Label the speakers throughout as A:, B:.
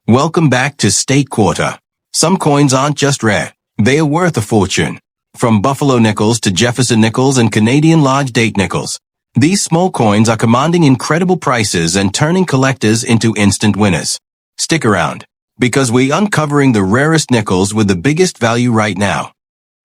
A: Welcome back to State Quarter. Some coins aren't just rare, they are worth a fortune. From Buffalo nickels to Jefferson nickels and Canadian large date nickels, these small coins are commanding incredible prices and turning collectors into instant winners. Stick around, because we're uncovering the rarest nickels with the biggest value right now.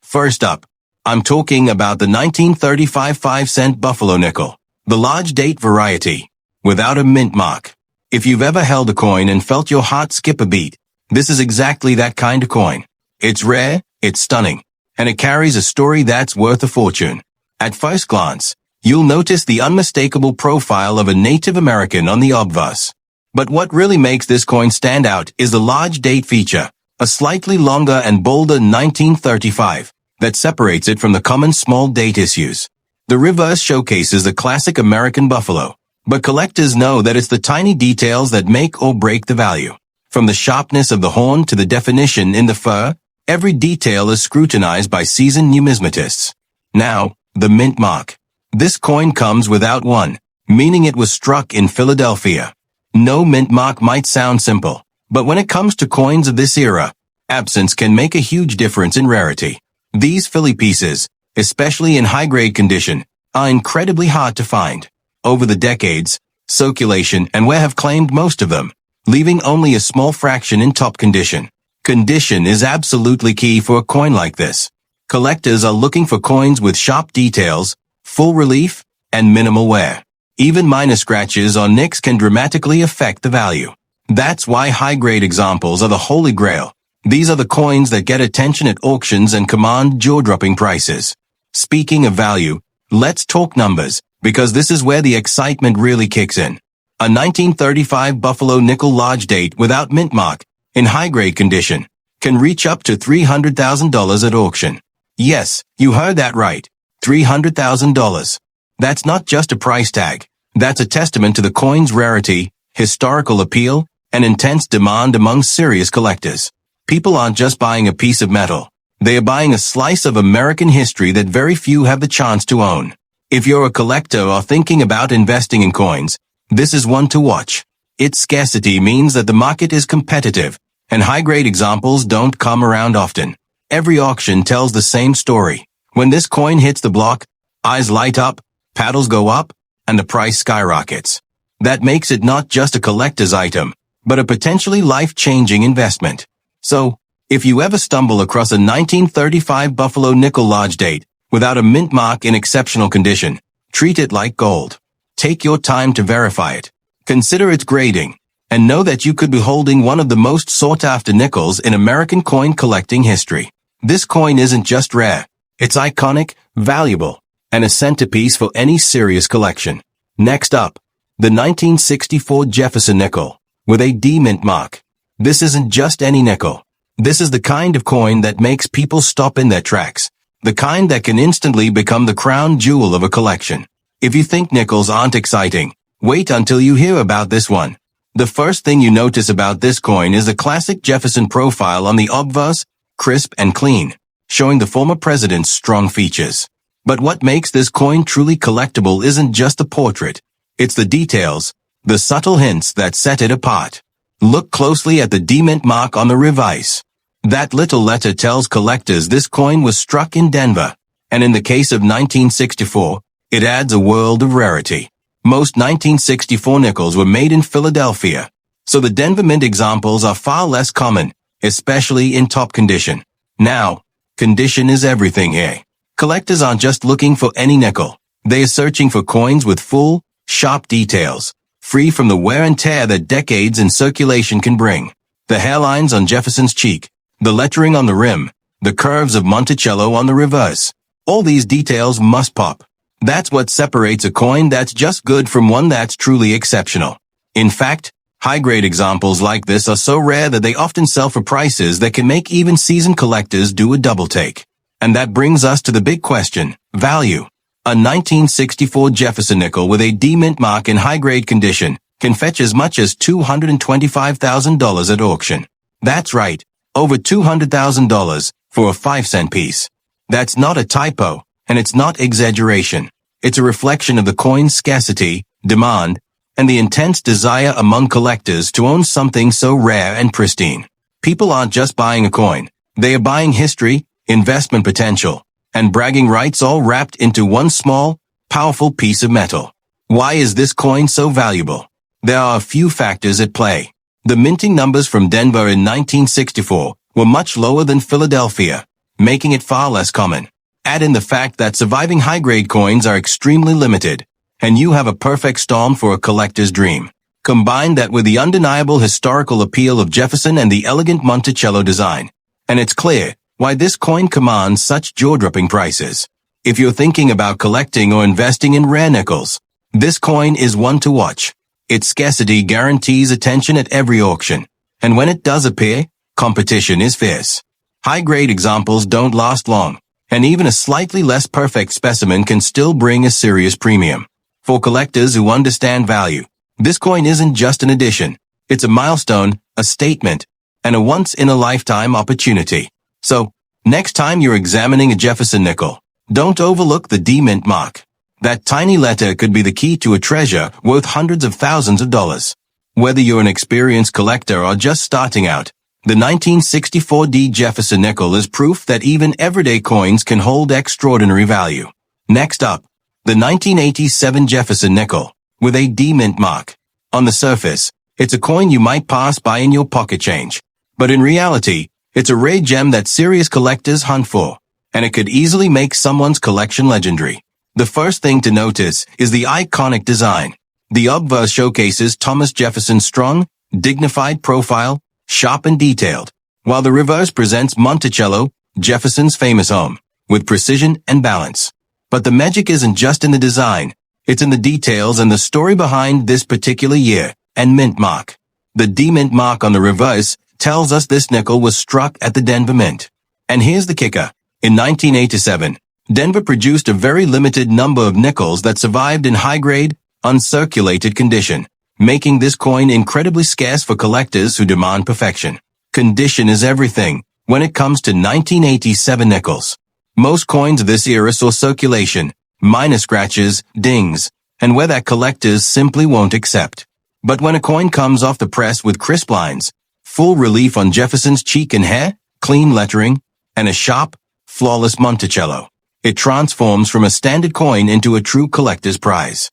A: First up, I'm talking about the 1935 5-cent Buffalo nickel, the large date variety, without a mint mark. If you've ever held a coin and felt your heart skip a beat, this is exactly that kind of coin. It's rare, it's stunning, and it carries a story that's worth a fortune. At first glance, you'll notice the unmistakable profile of a Native American on the obverse. But what really makes this coin stand out is the large date feature, a slightly longer and bolder 1935, that separates it from the common small date issues. The reverse showcases the classic American buffalo, but collectors know that it's the tiny details that make or break the value. From the sharpness of the horn to the definition in the fur, every detail is scrutinized by seasoned numismatists. Now, the mint mark. This coin comes without one, meaning it was struck in Philadelphia. No mint mark might sound simple, but when it comes to coins of this era, absence can make a huge difference in rarity. These Philly pieces, especially in high-grade condition, are incredibly hard to find. Over the decades, circulation and wear have claimed most of them, leaving only a small fraction in top condition. Condition is absolutely key for a coin like this. Collectors are looking for coins with sharp details, full relief, and minimal wear. Even minor scratches or nicks can dramatically affect the value. That's why high-grade examples are the holy grail. These are the coins that get attention at auctions and command jaw-dropping prices. Speaking of value, let's talk numbers, because this is where the excitement really kicks in. A 1935 Buffalo nickel large date without mint mark, in high-grade condition, can reach up to $300,000 at auction. Yes, you heard that right. $300,000. That's not just a price tag. That's a testament to the coin's rarity, historical appeal, and intense demand among serious collectors. People aren't just buying a piece of metal. They are buying a slice of American history that very few have the chance to own. If you're a collector or thinking about investing in coins, this is one to watch. Its scarcity means that the market is competitive, and high-grade examples don't come around often. Every auction tells the same story. When this coin hits the block, eyes light up, paddles go up, and the price skyrockets. That makes it not just a collector's item, but a potentially life-changing investment. So, if you ever stumble across a 1935 Buffalo nickel large date, without a mint mark in exceptional condition, treat it like gold. Take your time to verify it. Consider its grading, and know that you could be holding one of the most sought-after nickels in American coin collecting history. This coin isn't just rare. It's iconic, valuable, and a centerpiece for any serious collection. Next up, the 1964 Jefferson nickel, with a D mint mark. This isn't just any nickel. This is the kind of coin that makes people stop in their tracks. The kind that can instantly become the crown jewel of a collection. If you think nickels aren't exciting, wait until you hear about this one. The first thing you notice about this coin is the classic Jefferson profile on the obverse, crisp and clean, showing the former president's strong features. But what makes this coin truly collectible isn't just the portrait. It's the details, the subtle hints that set it apart. Look closely at the D mint mark on the revise. That little letter tells collectors this coin was struck in Denver, and in the case of 1964, it adds a world of rarity. Most 1964 nickels were made in Philadelphia, so the Denver mint examples are far less common, especially in top condition. Now, condition is everything here. Collectors aren't just looking for any nickel. They are searching for coins with full, sharp details, free from the wear and tear that decades in circulation can bring. The hairlines on Jefferson's cheek, the lettering on the rim, the curves of Monticello on the reverse. All these details must pop. That's what separates a coin that's just good from one that's truly exceptional. In fact, high-grade examples like this are so rare that they often sell for prices that can make even seasoned collectors do a double take. And that brings us to the big question, value. A 1964 Jefferson nickel with a D mint mark in high-grade condition can fetch as much as $225,000 at auction. That's right, over $200,000 for a 5-cent piece. That's not a typo, and it's not exaggeration. It's a reflection of the coin's scarcity, demand, and the intense desire among collectors to own something so rare and pristine. People aren't just buying a coin. They are buying history, investment potential, and bragging rights all wrapped into one small, powerful piece of metal. Why is this coin so valuable? There are a few factors at play. The minting numbers from Denver in 1964 were much lower than Philadelphia, making it far less common. Add in the fact that surviving high-grade coins are extremely limited, and you have a perfect storm for a collector's dream. Combine that with the undeniable historical appeal of Jefferson and the elegant Monticello design, and it's clear why this coin commands such jaw-dropping prices. If you're thinking about collecting or investing in rare nickels, this coin is one to watch. Its scarcity guarantees attention at every auction, and when it does appear, competition is fierce. High-grade examples don't last long, and even a slightly less perfect specimen can still bring a serious premium. For collectors who understand value, this coin isn't just an addition. It's a milestone, a statement, and a once-in-a-lifetime opportunity. So, next time you're examining a Jefferson nickel, don't overlook the D mint mark. That tiny letter could be the key to a treasure worth hundreds of thousands of dollars. Whether you're an experienced collector or just starting out, the 1964 D Jefferson nickel is proof that even everyday coins can hold extraordinary value. Next up, the 1987 Jefferson nickel, with a D mint mark. On the surface, it's a coin you might pass by in your pocket change. But in reality, it's a rare gem that serious collectors hunt for, and it could easily make someone's collection legendary. The first thing to notice is the iconic design. The obverse showcases Thomas Jefferson's strong, dignified profile, sharp and detailed, while the reverse presents Monticello, Jefferson's famous home, with precision and balance. But the magic isn't just in the design, it's in the details and the story behind this particular year and mint mark. The D mint mark on the reverse tells us this nickel was struck at the Denver Mint. And here's the kicker. In 1987, Denver produced a very limited number of nickels that survived in high-grade, uncirculated condition, making this coin incredibly scarce for collectors who demand perfection. Condition is everything when it comes to 1987 nickels. Most coins of this era saw circulation, minor scratches, dings, and where that collectors simply won't accept. But when a coin comes off the press with crisp lines, full relief on Jefferson's cheek and hair, clean lettering, and a sharp, flawless Monticello, it transforms from a standard coin into a true collector's prize.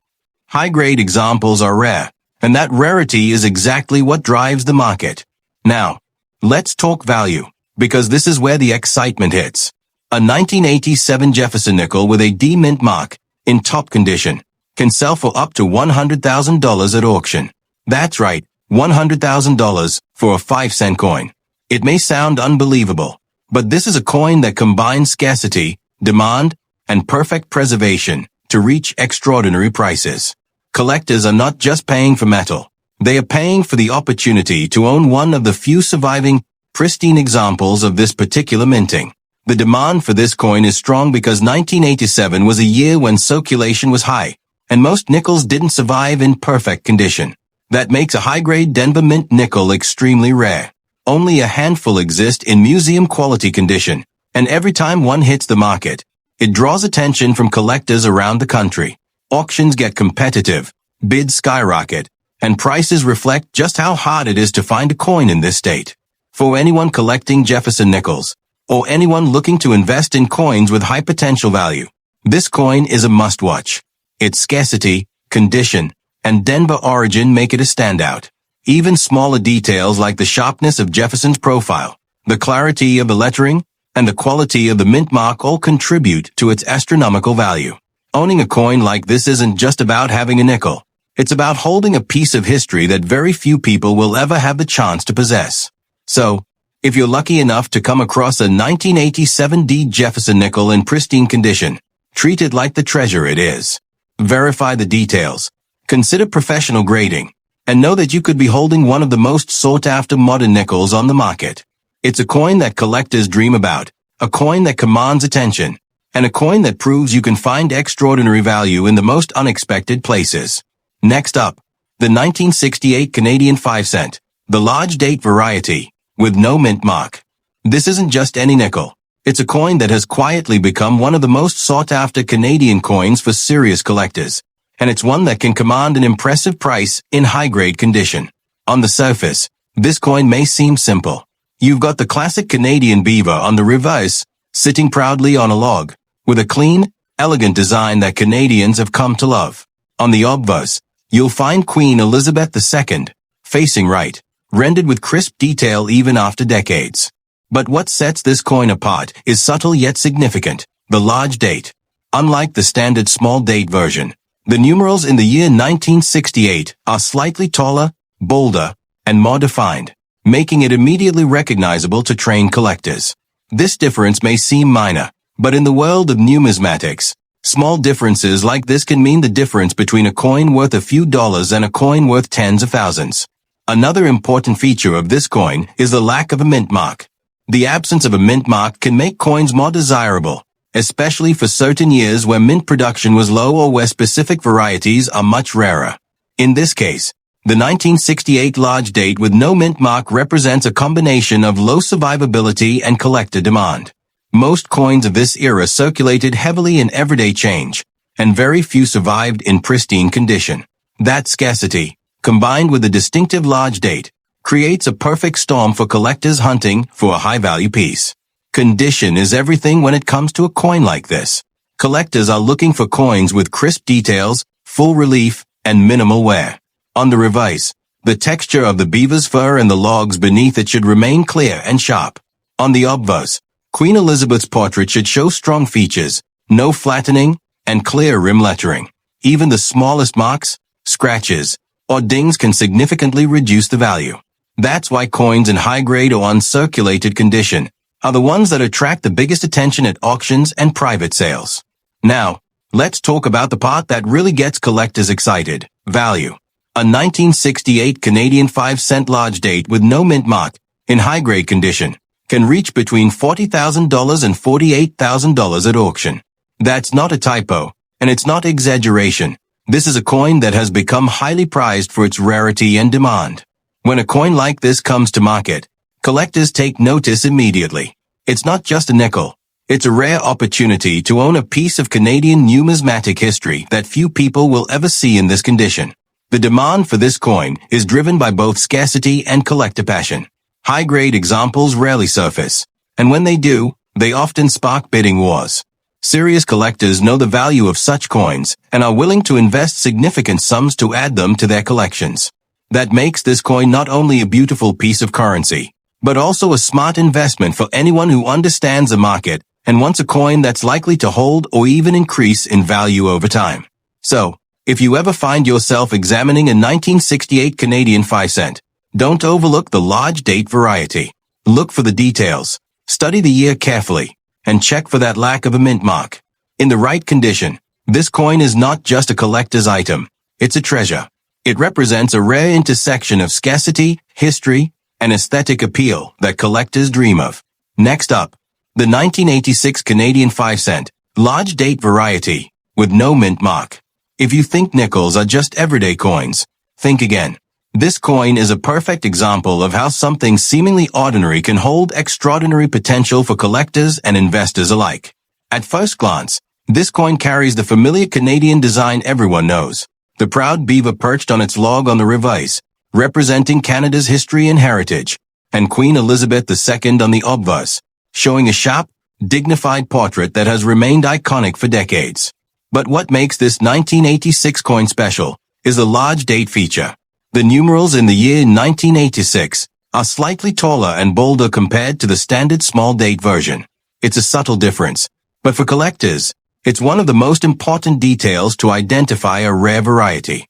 A: High-grade examples are rare, and that rarity is exactly what drives the market. Now, let's talk value, because this is where the excitement hits. A 1987 Jefferson nickel with a D mint mark, in top condition, can sell for up to $100,000 at auction. That's right, $100,000 for a 5-cent coin. It may sound unbelievable, but this is a coin that combines scarcity, demand, and perfect preservation to reach extraordinary prices. Collectors are not just paying for metal. They are paying for the opportunity to own one of the few surviving, pristine examples of this particular minting. The demand for this coin is strong because 1987 was a year when circulation was high, and most nickels didn't survive in perfect condition. That makes a high-grade Denver Mint nickel extremely rare. Only a handful exist in museum-quality condition, and every time one hits the market, it draws attention from collectors around the country. Auctions get competitive, bids skyrocket, and prices reflect just how hard it is to find a coin in this state. For anyone collecting Jefferson nickels, or anyone looking to invest in coins with high potential value, this coin is a must-watch. Its scarcity, condition, and Denver origin make it a standout. Even smaller details like the sharpness of Jefferson's profile, the clarity of the lettering, and the quality of the mint mark all contribute to its astronomical value. Owning a coin like this isn't just about having a nickel. It's about holding a piece of history that very few people will ever have the chance to possess. So, if you're lucky enough to come across a 1987 D Jefferson nickel in pristine condition, treat it like the treasure it is. Verify the details. Consider professional grading, and know that you could be holding one of the most sought-after modern nickels on the market. It's a coin that collectors dream about, a coin that commands attention, and a coin that proves you can find extraordinary value in the most unexpected places. Next up, the 1968 Canadian 5-cent, the large date variety, with no mint mark. This isn't just any nickel. It's a coin that has quietly become one of the most sought-after Canadian coins for serious collectors. and it's one that can command an impressive price in high-grade condition. On the surface, this coin may seem simple. You've got the classic Canadian beaver on the reverse, sitting proudly on a log, with a clean, elegant design that Canadians have come to love. On the obverse, you'll find Queen Elizabeth II, facing right, rendered with crisp detail even after decades. But what sets this coin apart is subtle yet significant: the large date. Unlike the standard small date version, the numerals in the year 1968 are slightly taller, bolder, and more defined, making it immediately recognizable to trained collectors. This difference may seem minor, but in the world of numismatics, small differences like this can mean the difference between a coin worth a few dollars and a coin worth tens of thousands. Another important feature of this coin is the lack of a mint mark. The absence of a mint mark can make coins more desirable, especially for certain years where mint production was low or where specific varieties are much rarer. In this case, the 1968 large date with no mint mark represents a combination of low survivability and collector demand. Most coins of this era circulated heavily in everyday change, and very few survived in pristine condition. That scarcity, combined with the distinctive large date, creates a perfect storm for collectors hunting for a high-value piece. Condition is everything when it comes to a coin like this. Collectors are looking for coins with crisp details, full relief, and minimal wear. On the reverse, the texture of the beaver's fur and the logs beneath it should remain clear and sharp. On the obverse, Queen Elizabeth's portrait should show strong features, no flattening, and clear rim lettering. Even the smallest marks, scratches, or dings can significantly reduce the value. That's why coins in high-grade or uncirculated condition are the ones that attract the biggest attention at auctions and private sales. Now, let's talk about the part that really gets collectors excited: value. A 1968 Canadian 5-cent large date with no mint mark, in high-grade condition, can reach between $40,000 and $48,000 at auction. That's not a typo, and it's not exaggeration. This is a coin that has become highly prized for its rarity and demand. When a coin like this comes to market, collectors take notice immediately. It's not just a nickel. It's a rare opportunity to own a piece of Canadian numismatic history that few people will ever see in this condition. The demand for this coin is driven by both scarcity and collector passion. High-grade examples rarely surface, and when they do, they often spark bidding wars. Serious collectors know the value of such coins and are willing to invest significant sums to add them to their collections. That makes this coin not only a beautiful piece of currency, but also a smart investment for anyone who understands the market and wants a coin that's likely to hold or even increase in value over time. So, if you ever find yourself examining a 1968 Canadian 5-cent, don't overlook the large date variety. Look for the details, study the year carefully, and check for that lack of a mint mark. In the right condition, this coin is not just a collector's item, it's a treasure. It represents a rare intersection of scarcity, history, and aesthetic appeal that collectors dream of. Next up, the 1986 Canadian 5-cent, large date variety, with no mint mark. If you think nickels are just everyday coins, think again. This coin is a perfect example of how something seemingly ordinary can hold extraordinary potential for collectors and investors alike. At first glance, this coin carries the familiar Canadian design everyone knows. The proud beaver perched on its log on the reverse, representing Canada's history and heritage, and Queen Elizabeth II on the obverse, showing a sharp, dignified portrait that has remained iconic for decades. But what makes this 1986 coin special is the large date feature. The numerals in the year 1986 are slightly taller and bolder compared to the standard small date version. It's a subtle difference, but for collectors, it's one of the most important details to identify a rare variety.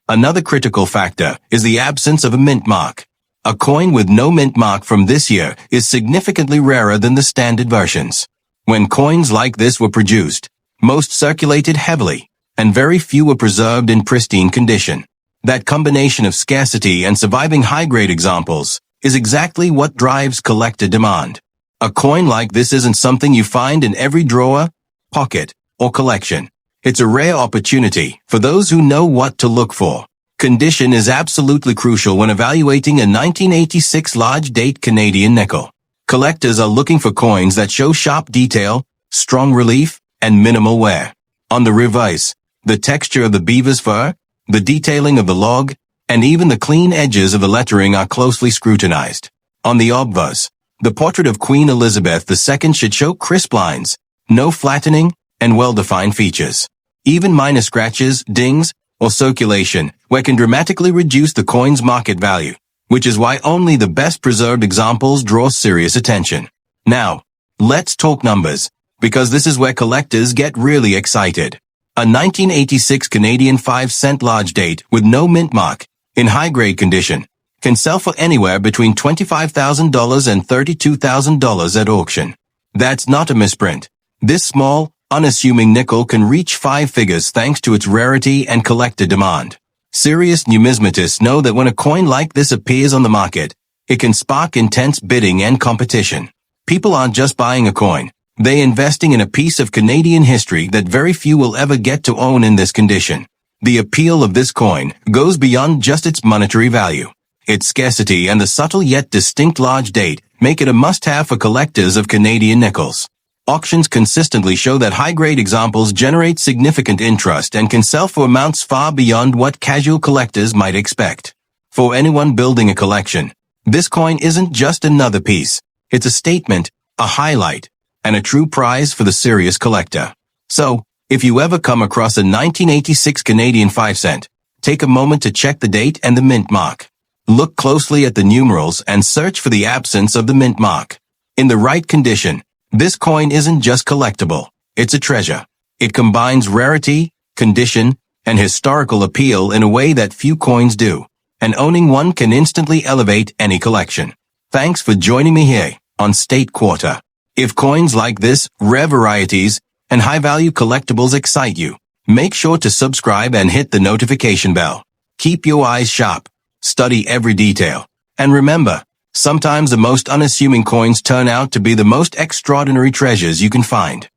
A: Another critical factor is the absence of a mint mark. A coin with no mint mark from this year is significantly rarer than the standard versions. When coins like this were produced, most circulated heavily, and very few were preserved in pristine condition. That combination of scarcity and surviving high-grade examples is exactly what drives collector demand. A coin like this isn't something you find in every drawer, pocket, or collection. It's a rare opportunity for those who know what to look for. Condition is absolutely crucial when evaluating a 1986 large-date Canadian nickel. Collectors are looking for coins that show sharp detail, strong relief, and minimal wear. On the reverse, The texture of the beaver's fur, the detailing of the log, and even the clean edges of the lettering are closely scrutinized. On the obverse, the portrait of Queen Elizabeth II should show crisp lines, no flattening, and well-defined features. Even minor scratches, dings, or circulation, where can dramatically reduce the coin's market value, which is why only the best preserved examples draw serious attention. Now, let's talk numbers, because this is where collectors get really excited. A 1986 Canadian 5-cent large date with no mint mark, in high-grade condition, can sell for anywhere between $25,000 and $32,000 at auction. That's not a misprint. This small, unassuming nickel can reach 5 figures thanks to its rarity and collector demand. Serious numismatists know that when a coin like this appears on the market, it can spark intense bidding and competition. People aren't just buying a coin. They're investing in a piece of Canadian history that very few will ever get to own in this condition. The appeal of this coin goes beyond just its monetary value. Its scarcity and the subtle yet distinct large date make it a must-have for collectors of Canadian nickels. Auctions consistently show that high-grade examples generate significant interest and can sell for amounts far beyond what casual collectors might expect. For anyone building a collection, this coin isn't just another piece. It's a statement, a highlight, and a true prize for the serious collector. So, if you ever come across a 1986 Canadian 5-cent, take a moment to check the date and the mint mark. Look closely at the numerals and search for the absence of the mint mark. In the right condition, this coin isn't just collectible, it's a treasure. It combines rarity, condition, and historical appeal in a way that few coins do, and owning one can instantly elevate any collection. Thanks for joining me here on State Quarter. If coins like this, rare varieties, and high-value collectibles excite you, make sure to subscribe and hit the notification bell. Keep your eyes sharp, study every detail, and remember, sometimes the most unassuming coins turn out to be the most extraordinary treasures you can find.